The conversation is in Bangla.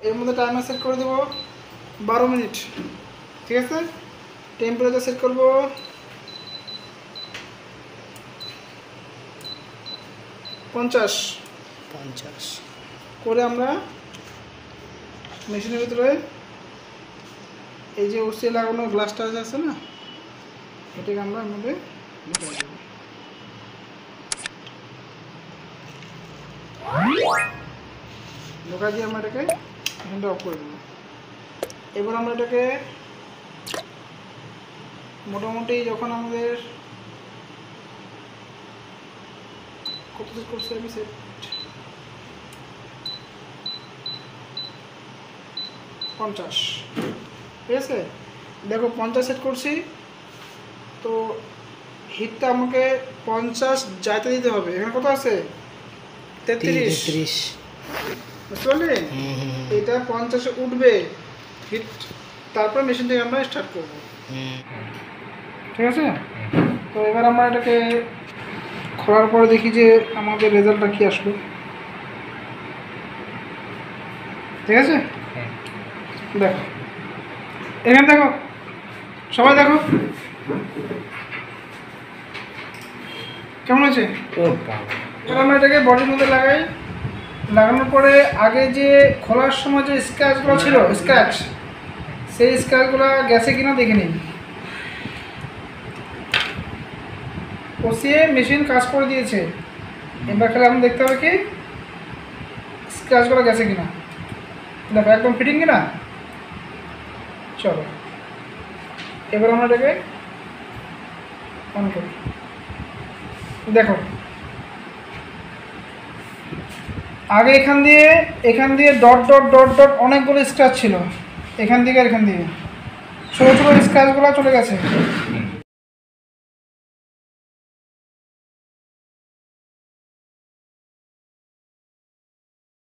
এর মধ্যে টাইমার সেট করে দেবো 12 মিনিট। ঠিক আছে, টেম্পারেচার সেট করবো 50 করে আমরা মেশিনের ভিতরে এই যে ওসি লাগানো গ্লাসটা আছে না, এটাকে আমরা এর মধ্যে ঢুকাই দেবো। ঢোকা দিয়ে আমরা এটাকে হ্যান্ড অফ করে দেবো। এবার আমরা এটাকে মোটামুটি যখন আমাদের কত সেট করছি আমি সেট 50, ঠিক আছে। দেখো 50 সেট করছি, তো হিটটা আমাকে 50 যাইতে দিতে হবে। এখানে কত আছে 33, বুঝতে পারলে? এটা 50-এ উঠবে হিট, তারপর মেশিনটাকে আমরা স্টার্ট করব। ঠিক আছে, তো এবার আমরা এটাকে খোলার পরে দেখি যে আমাদের রেজাল্টটা কি আসলো। ঠিক আছে, দেখো এখানে দেখো, সবাই দেখো কেমন আছে। এবার আমরা এটাকে বডির মধ্যে লাগাই। লাগানোর পরে আগে যে খোলার সময় যে স্ক্র্যাচগুলো ছিল, স্ক্র্যাচ, সেই স্ক্র্যাচগুলো গেছে কিনা দেখে নিন। কষিয়ে মেশিন কাজ করে দিয়েছে, এবার খেলে আমি দেখতে হবে কি স্ক্র্যাচগুলো গেছে কিনা। দেখো একদম ফিটিং কিনা। চলো এবার আমরা এটাকে অন করি। দেখো আগে এখান দিয়ে ডট ডট ডট ডট অনেকগুলো স্ক্র্যাচ ছিল, এখান থেকে আর এখান দিয়ে ছোটো ছোটো স্ক্র্যাচগুলো চলে গেছে।